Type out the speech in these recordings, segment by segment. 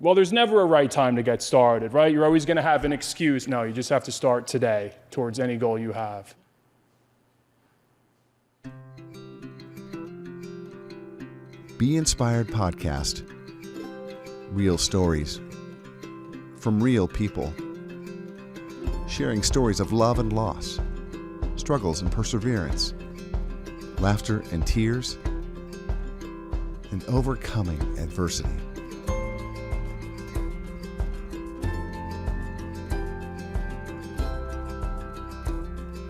Well, there's never a right time to get started, right? You're always going to have an excuse. No, you just have to start today towards any goal you have. Be Inspired Podcast. Real stories from real people. Sharing stories of love and loss, struggles and perseverance, laughter and tears, and overcoming adversity.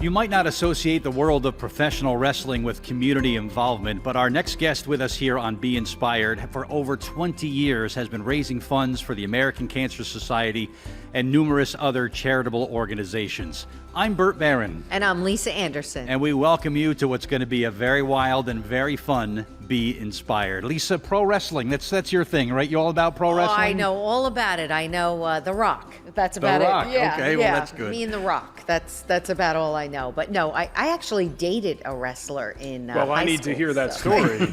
You might not associate the world of professional wrestling with community involvement, but our next guest with us here on Be Inspired for over 20 years has been raising funds for the American Cancer Society and numerous other charitable organizations. I'm Burt Barron. And I'm Lisa Anderson. And we welcome you to what's going to be a very wild and very fun Be Inspired. Lisa, pro wrestling, that's your thing, right? You're all about pro wrestling? I know all about it. I know The Rock. That's about The Rock. it. Yeah, okay, well, that's good. Me and The Rock. That's about all I know. But no, I actually dated a wrestler in high school. Well, I need to hear that story.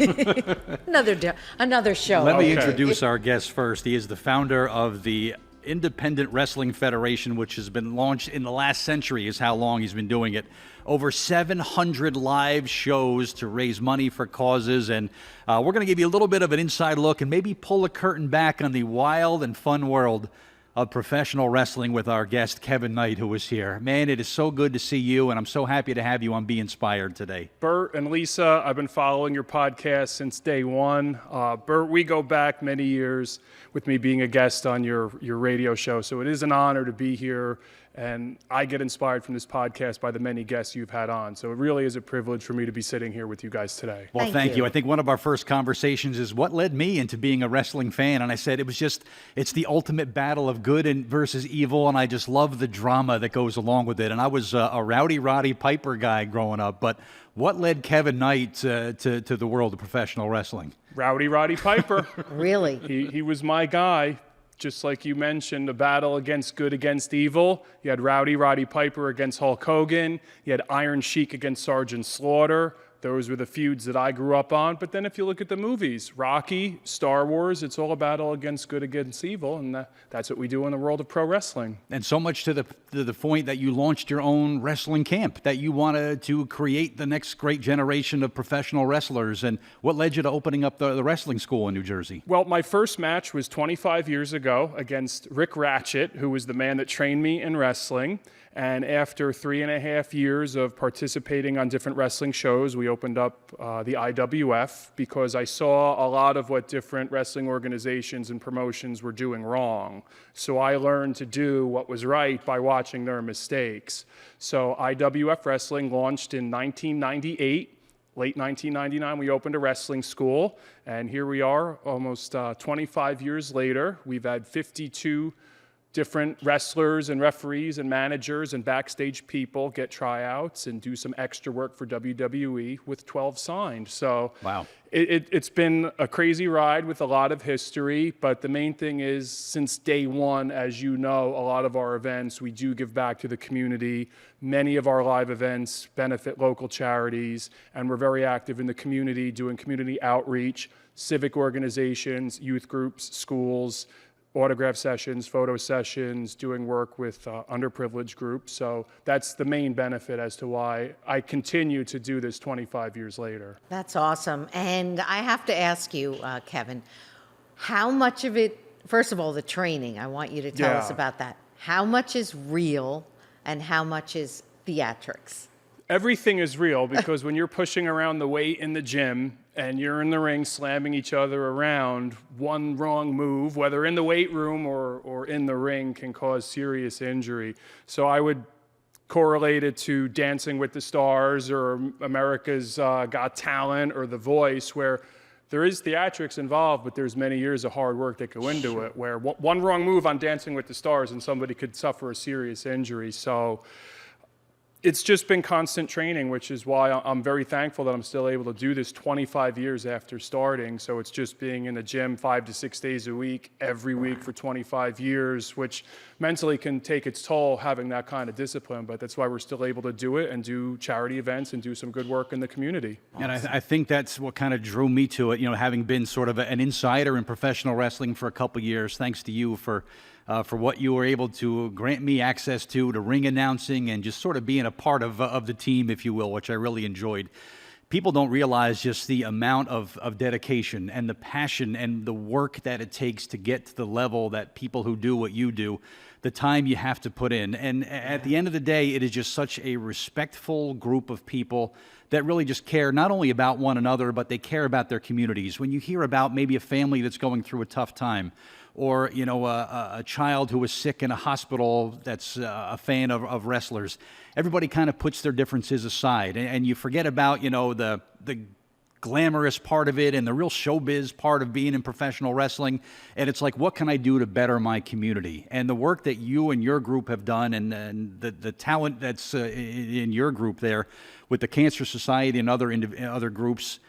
Another show. Let me introduce our guest first. He is the founder of the Independent Wrestling Federation, which has been launched in the last century, is how long he's been doing it. Over 700 live shows to raise money for causes, and we're going to give you a little bit of an inside look and maybe pull the curtain back on the wild and fun world of professional wrestling with our guest, Kevin Knight, who is here. Man, it is so good to see you, and I'm so happy to have you on Be Inspired today. Burt and Lisa, I've been following your podcast since day one. Burt, we go back many years with me being a guest on your radio show, so it is an honor to be here, and I get inspired from this podcast by the many guests you've had on, so it really is a privilege for me to be sitting here with you guys today. Well, thank you. I think one of our first conversations is what led me into being a wrestling fan, and I said it's the ultimate battle of good versus evil, and I just love the drama that goes along with it, and I was a Rowdy Roddy Piper guy growing up, but what led Kevin Knight to the world of professional wrestling? Rowdy Roddy Piper. Really? He was my guy. Just like you mentioned, a battle against good against evil. You had Rowdy Roddy Piper against Hulk Hogan. You had Iron Sheik against Sergeant Slaughter. Those were the feuds that I grew up on. But then if you look at the movies, Rocky, Star Wars, it's all a battle against good against evil. And that's what we do in the world of pro wrestling. And so much to the point that you launched your own wrestling camp, that you wanted to create the next great generation of professional wrestlers. And what led you to opening up the wrestling school in New Jersey? Well, my first match was 25 years ago against Rick Ratchet, who was the man that trained me in wrestling. And after 3.5 years of participating on different wrestling shows, we opened up the IWF because I saw a lot of what different wrestling organizations and promotions were doing wrong. So I learned to do what was right by watching their mistakes. So IWF Wrestling launched in 1998. Late 1999, we opened a wrestling school. And here we are, almost 25 years later. We've had 52 different wrestlers and referees and managers and backstage people get tryouts and do some extra work for WWE with 12 signed. So wow. It's been a crazy ride with a lot of history, but the main thing is since day one, as you know, a lot of our events, we do give back to the community. Many of our live events benefit local charities, and we're very active in the community doing community outreach, civic organizations, youth groups, schools, autograph sessions, photo sessions, doing work with underprivileged groups. So that's the main benefit as to why I continue to do this 25 years later. That's awesome. And I have to ask you, Kevin, how much of it, first of all, the training, I want you to tell us about that. How much is real and how much is theatrics? Everything is real because when you're pushing around the weight in the gym and you're in the ring slamming each other around, one wrong move, whether in the weight room or in the ring, can cause serious injury. So I would correlate it to Dancing with the Stars or America's Got Talent or The Voice, where there is theatrics involved, but there's many years of hard work that go into it, where one wrong move on Dancing with the Stars and somebody could suffer a serious injury. So It's just been constant training, which is why I'm very thankful that I'm still able to do this 25 years after starting. So it's just being in the gym 5 to 6 days a week, every week for 25 years, which mentally can take its toll having that kind of discipline. But that's why we're still able to do it and do charity events and do some good work in the community. And I think that's what kind of drew me to it, having been sort of an insider in professional wrestling for a couple years. Thanks to you for what you were able to grant me access to ring announcing and just sort of being a part of the team, if you will, which I really enjoyed. People don't realize just the amount of dedication and the passion and the work that it takes to get to the level that people who do what you do, the time you have to put in. And at the end of the day, it is just such a respectful group of people that really just care not only about one another, but they care about their communities. When you hear about maybe a family that's going through a tough time, or a child who is sick in a hospital that's a fan of wrestlers, everybody kind of puts their differences aside, and you forget about the glamorous part of it and the real showbiz part of being in professional wrestling, and it's like, what can I do to better my community? And the work that you and your group have done, and the talent that's in your group there with the Cancer Society and other groups.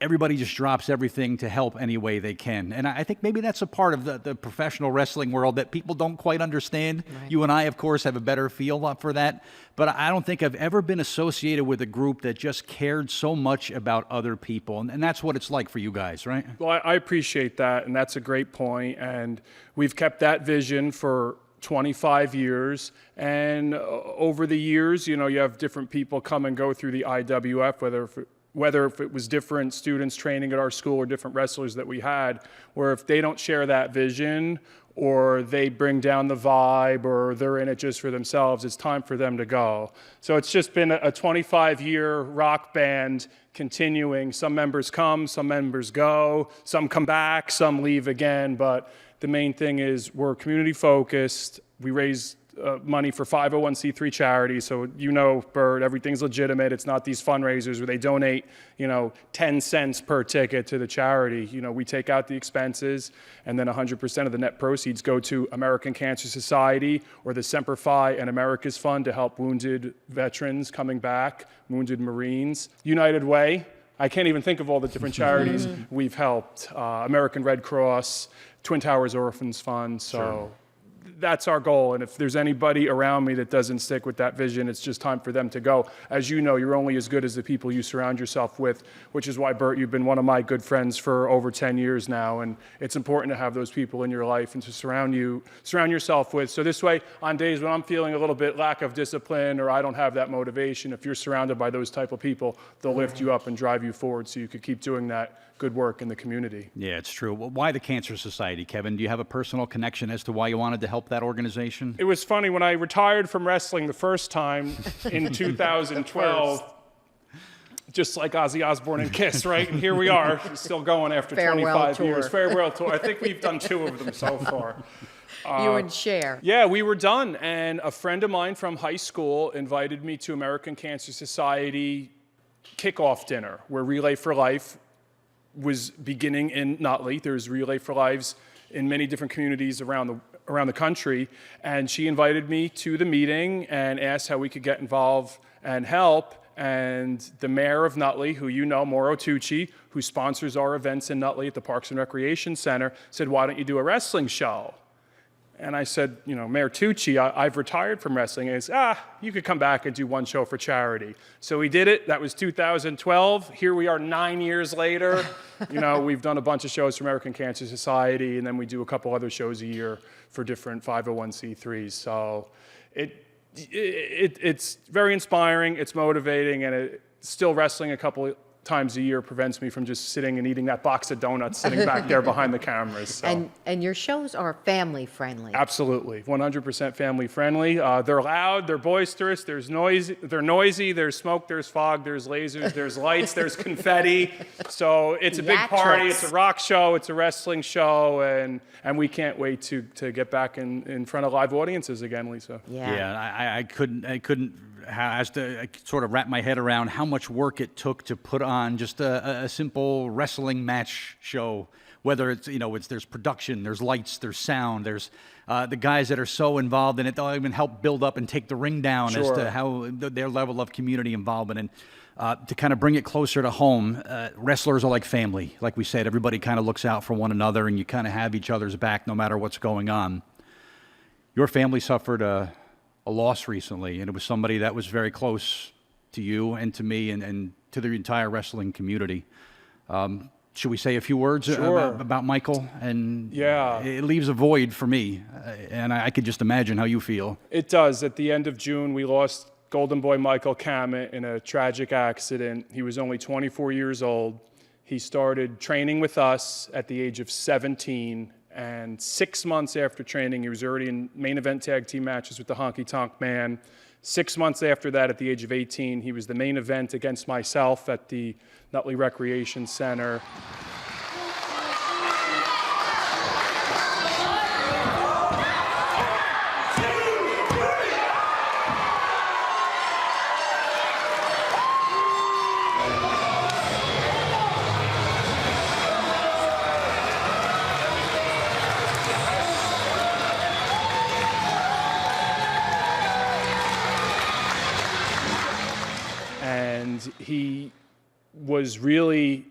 Everybody just drops everything to help any way they can. And I think maybe that's a part of the professional wrestling world that people don't quite understand. Right. You and I, of course, have a better feel for that. But I don't think I've ever been associated with a group that just cared so much about other people. And that's what it's like for you guys, right? Well, I appreciate that, and that's a great point. And we've kept that vision for 25 years. And over the years, you have different people come and go through the IWF, whether if it was different students training at our school or different wrestlers that we had, where if they don't share that vision or they bring down the vibe or they're in it just for themselves, it's time for them to go. So it's just been a 25-year rock band continuing. Some members come, some members go, some come back, some leave again. But the main thing is we're community focused. We raise money for 501c3 charities. So, Bert, everything's legitimate. It's not these fundraisers where they donate, 10 cents per ticket to the charity. We take out the expenses, and then 100% of the net proceeds go to American Cancer Society or the Semper Fi and America's Fund to help wounded veterans coming back, wounded Marines. United Way. I can't even think of all the different charities we've helped. American Red Cross, Twin Towers Orphans Fund. So. Sure. That's our goal, and if there's anybody around me that doesn't stick with that vision, it's just time for them to go. As you know, you're only as good as the people you surround yourself with, which is why, Bert, you've been one of my good friends for over 10 years now, and it's important to have those people in your life and to surround yourself with. So this way, on days when I'm feeling a little bit lack of discipline or I don't have that motivation, if you're surrounded by those type of people, they'll lift you up and drive you forward so you could keep doing that good work in the community. Yeah, it's true. Well, why the Cancer Society, Kevin? Do you have a personal connection as to why you wanted to help that organization? It was funny, when I retired from wrestling the first time in 2012, just like Ozzy Osbourne and Kiss, right? And here we are, still going after 25 years. Farewell tour. I think we've done 2 of them so far. You and Cher. Yeah, we were done. And a friend of mine from high school invited me to American Cancer Society kickoff dinner, where Relay for Life was beginning in Nutley. There's Relay for Lives in many different communities around the country. And she invited me to the meeting and asked how we could get involved and help. And the mayor of Nutley, who Mauro Tucci, who sponsors our events in Nutley at the Parks and Recreation Center, said, why don't you do a wrestling show? And I said, Mayor Tucci, I've retired from wrestling. And he said, you could come back and do one show for charity. So we did it. That was 2012. Here we are 9 years later. We've done a bunch of shows for American Cancer Society, and then we do a couple other shows a year for different 501c3s. So it's very inspiring, it's motivating, and still wrestling a couple times a year prevents me from just sitting and eating that box of donuts sitting back there behind the cameras. So. And your shows are family friendly. Absolutely, 100% family friendly. They're loud, they're boisterous, they're noisy, there's smoke, there's fog, there's lasers, there's lights, there's confetti. So it's a big party, it's a rock show, it's a wrestling show, and we can't wait to get back in front of live audiences again, Lisa. Yeah, I couldn't has to sort of wrap my head around how much work it took to put on just a simple wrestling match show whether it's, there's production, there's lights, there's sound, there's the guys that are so involved in it, they'll even help build up and take the ring down as to how their level of community involvement. And to kind of bring it closer to home, wrestlers are like family. Like we said, everybody kind of looks out for one another, and you kind of have each other's back no matter what's going on. Your family suffered a loss recently, and it was somebody that was very close to you and to me and to the entire wrestling community. Should we say a few words about Michael? And yeah, it leaves a void for me, and I could just imagine how you feel. It does. At the end of June, we lost Golden Boy Michael Cammett in a tragic accident. He was only 24 years old. He started training with us at the age of 17, and 6 months after training, he was already in main event tag team matches with the Honky Tonk Man. 6 months after that, at the age of 18, he was the main event against myself at the Nutley Recreation Center. And he was really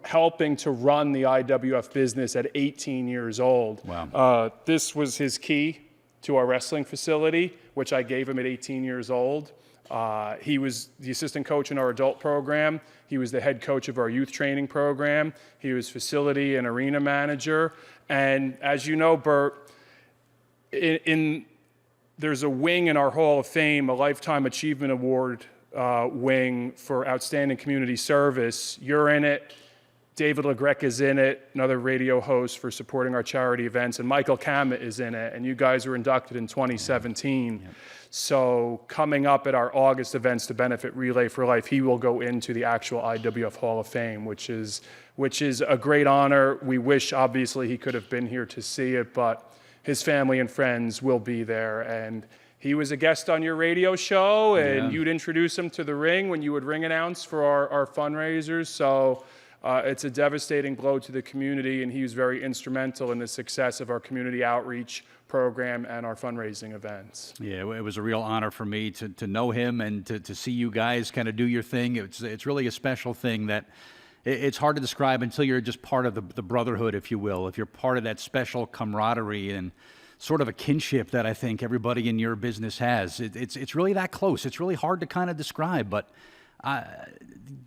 helping to run the IWF business at 18 years old. Wow. This was his key to our wrestling facility, which I gave him at 18 years old. He was the assistant coach in our adult program. He was the head coach of our youth training program. He was facility and arena manager. And as you know, Bert, there's a wing in our Hall of Fame, a Lifetime Achievement Award wing for outstanding community service. You're in it. David LaGreca is in it, another radio host for supporting our charity events, and Michael Cammett is in it, and you guys were inducted in 2017. Yep. So coming up at our August events to benefit Relay for Life, he will go into the actual IWF Hall of Fame, which is a great honor. We wish, obviously, he could have been here to see it, but his family and friends will be there. And he was a guest on your radio show, and you'd introduce him to the ring when you would ring announce for our fundraisers. So it's a devastating blow to the community, and he was very instrumental in the success of our community outreach program and our fundraising events. Yeah, it was a real honor for me to know him and to see you guys kind of do your thing. It's really a special thing that it's hard to describe until you're just part of the brotherhood, if you will. If you're part of that special camaraderie and sort of a kinship that I think everybody in your business has. It's really that close. It's really hard to kind of describe, but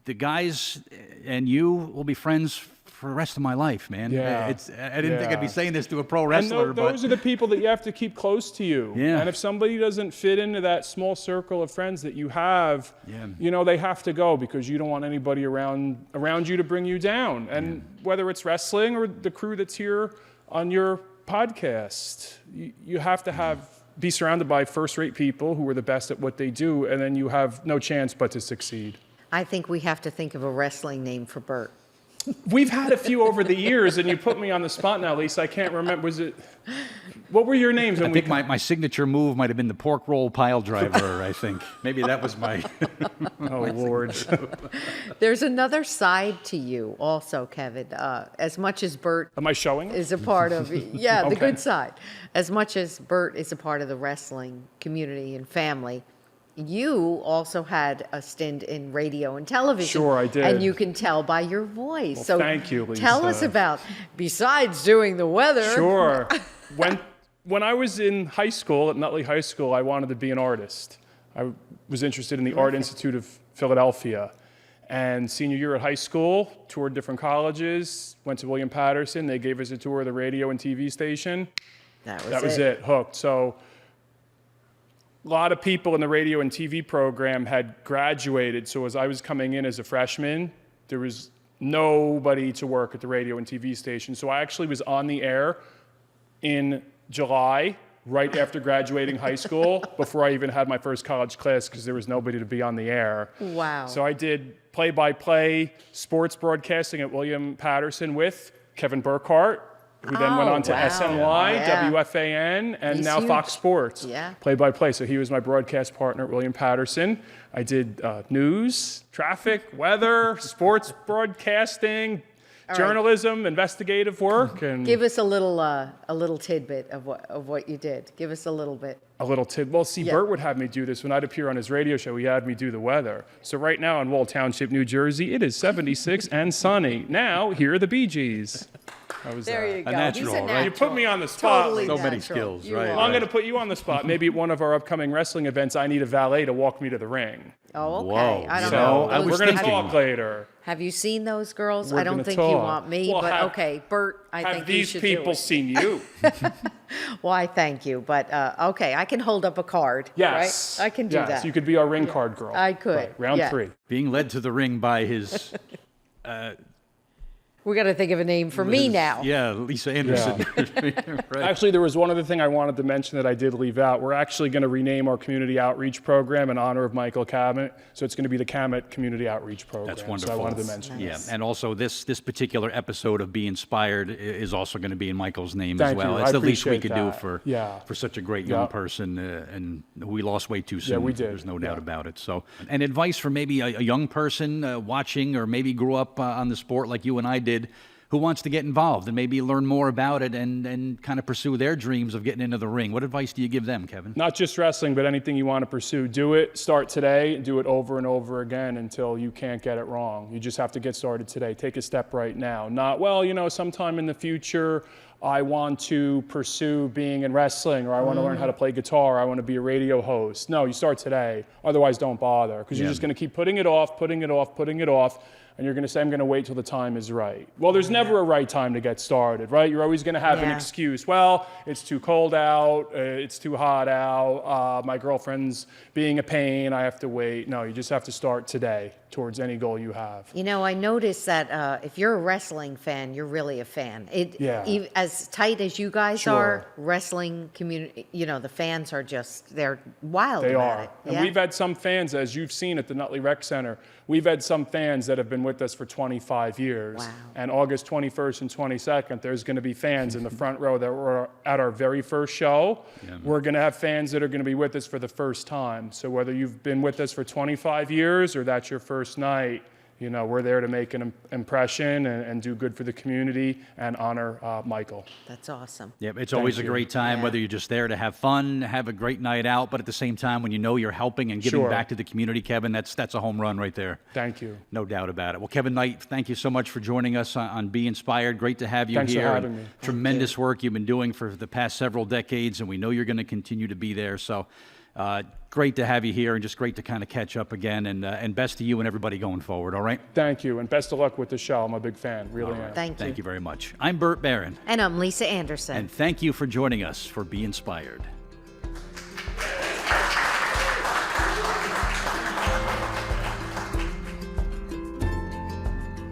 the guys and you will be friends for the rest of my life, man. Yeah. I didn't think I'd be saying this to a pro wrestler, and those are the people that you have to keep close to you. Yeah. And if somebody doesn't fit into that small circle of friends that you have, they have to go, because you don't want anybody around you to bring you down. And whether it's wrestling or the crew that's here on your podcast, you have to be surrounded by first-rate people who are the best at what they do, and then you have no chance but to succeed. I think we have to think of a wrestling name for Bert. We've had a few over the years, and you put me on the spot now, Lisa. I can't remember. What were your names? I think my signature move might have been the pork roll pile driver, I think. Maybe that was my... Oh, Lord. There's another side to you also, Kevin. As much as Bert... Am I showing? ...is a part of... Yeah, Okay. The good side. As much as Bert is a part of the wrestling community and family, you also had a stint in radio and television. Sure, I did. And you can tell by your voice. Well, so thank you, Lisa. Tell us about, besides doing the weather... Sure. When I was in high school, at Nutley High School, I wanted to be an artist. I was interested in the Art Institute of Philadelphia. And senior year at high school, toured different colleges, went to William Patterson. They gave us a tour of the radio and TV station. That was it, hooked. So a lot of people in the radio and TV program had graduated. So as I was coming in as a freshman, there was nobody to work at the radio and TV station. So I actually was on the air in July, right after graduating high school, before I even had my first college class, because there was nobody to be on the air. Wow. So I did play-by-play sports broadcasting at William Patterson with Kevin Burkhart, who then went on to SNY, WFAN, and He's now huge. Fox Sports. Yeah. Play-by-play. So he was my broadcast partner at William Patterson. I did news, traffic, weather, sports broadcasting, journalism, investigative work, and Give us a little tidbit of what you did. Give us a little bit. a little tidbit. Well, see, Yeah. Bert would have me do this when I'd appear on his radio show. He had me do the weather. So right now in Wall Township, New Jersey, it is 76 and sunny. Now, here are the Bee Gees. How was There that? you go. natural, He's a right? You put me on the spot. Totally So many natural. skills, You right, are. Well, I'm going to put you on the spot. Maybe at one of our upcoming wrestling events, I need a valet to walk me to the ring. Oh, okay. Whoa. I don't So know. I was we're going to thinking- talk later. Have you seen those girls? We're I don't gonna think you talk. want me, Well, but have- okay, Bert, I think Have you these should do people it. seen you? Well, I thank you, but okay, I can hold up a card. Yes. Right? I can do yes. that. You could be our ring card girl. I could, Right. Round yeah. 3. Being led to the ring by his... We got to think of a name for me now. Yeah, Lisa Anderson. Right. Actually, there was one other thing I wanted to mention that I did leave out. We're actually going to rename our community outreach program in honor of Michael Cammett. So it's going to be the Cammett Community Outreach Program. That's wonderful. So I wanted to mention that. Yeah, and also this particular episode of Be Inspired is also going to be in Michael's name as Thank well. you. It's I the least we appreciate could do that. for Yeah. for such a great young Yeah. person, and we lost way too soon. we did. There's no doubt Yeah. about it. So, and advice for maybe a young person watching, or maybe grew up on the sport like you and I did, who wants to get involved and maybe learn more about it and kind of pursue their dreams of getting into the ring. What advice do you give them, Kevin? Not just wrestling, but anything you want to pursue. Do it. Start today. Do it over and over again until you can't get it wrong. You just have to get started today. Take a step right now. Not, well, sometime in the future, I want to pursue being in wrestling, or I want to learn how to play guitar, or I want to be a radio host. No, you start today. Otherwise, don't bother, because you're Yeah. just going to keep putting it off, and you're going to say, I'm going to wait till the time is right. Well, there's never a right time to get started, right? You're always going to have an Yeah. excuse. Well, it's too cold out, it's too hot out, my girlfriend's being a pain, I have to wait. No, you just have to start today towards any goal you have. I noticed that if you're a wrestling fan, you're really a fan. Yeah. As tight as you guys Sure. are, wrestling community, the fans are they're wild They about are. it. And Yeah? we've had some fans, as you've seen at the Nutley Rec Center, we've had some fans that have been with us for 25 years. Wow. And August 21st and 22nd, there's going to be fans in the front row that were at our very first show. We're going to have fans that are going to be with us for the first time. So whether you've been with us for 25 years or that's your first night, we're there to make an impression and do good for the community and honor Michael. That's awesome. Yep, it's always a you. great time, Yeah. whether you're just there to have fun, have a great night out, but at the same time, when you know you're helping and giving Sure. back to the community, Kevin, that's a home run right there. Thank you. No doubt about it. Well, Kevin Knight, thank you so much for joining us on Be Inspired. Great to have you Thanks for here. having and me. Tremendous work you've been doing for the past several decades, and we know you're going to continue to be there. So great to have you here, and just great to kind of catch up again. And best to you and everybody going forward, all right? Thank you, and best of luck with the show. I'm a big fan, really am. Thank you. Very much. I'm Bert Barron, And I'm Lisa Anderson. and thank you for joining us for Be Inspired.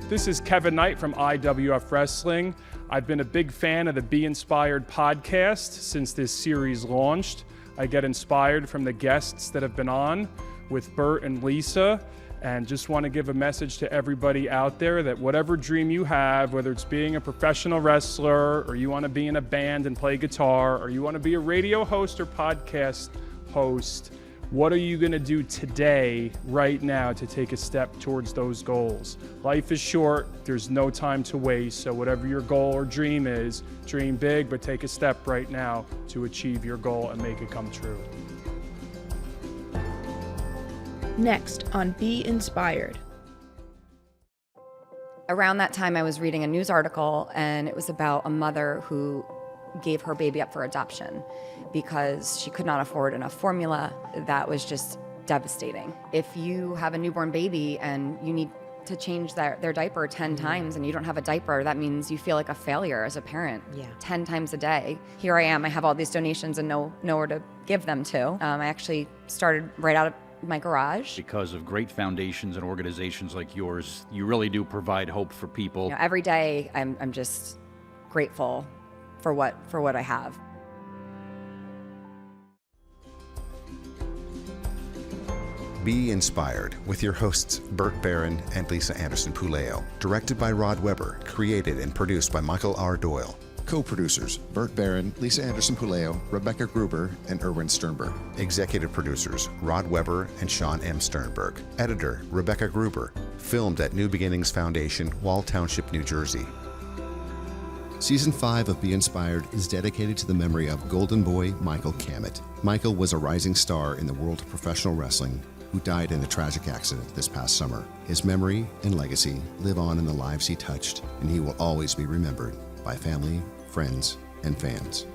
This is Kevin Knight from IWF Wrestling. I've been a big fan of the Be Inspired podcast since this series launched. I get inspired from the guests that have been on with Bert and Lisa, and just want to give a message to everybody out there that whatever dream you have, whether it's being a professional wrestler, or you want to be in a band and play guitar, or you want to be a radio host or podcast host, what are you going to do today, right now, to take a step towards those goals? Life is short. There's no time to waste. So whatever your goal or dream is, dream big, but take a step right now to achieve your goal and make it come true. Next on Be Inspired. Around that time, I was reading a news article, and it was about a mother who gave her baby up for adoption because she could not afford enough formula. That was just devastating. If you have a newborn baby and you need to change their diaper 10 times and you don't have a diaper, that means you feel like a failure as a parent. Yeah. 10 times a day. Here I am, I have all these donations and nowhere to give them to. I actually started right out of my garage. Because of great foundations and organizations like yours, you really do provide hope for people. Every day I'm just grateful for what I have. Be Inspired with your hosts Bert Barron and Lisa Anderson Puleo. Directed by Rod Weber. Created and produced by Michael R. Doyle. Co-producers Bert Barron, Lisa Anderson Puleo, Rebecca Gruber, and Erwin Sternberg. Executive producers Rod Weber and Sean M. Sternberg. Editor Rebecca Gruber. Filmed at New Beginnings Foundation, Wall Township, New Jersey. Season 5 of Be Inspired is dedicated to the memory of Golden Boy Michael Cammett. Michael was a rising star in the world of professional wrestling who died in a tragic accident this past summer. His memory and legacy live on in the lives he touched, and he will always be remembered by family, friends, and fans.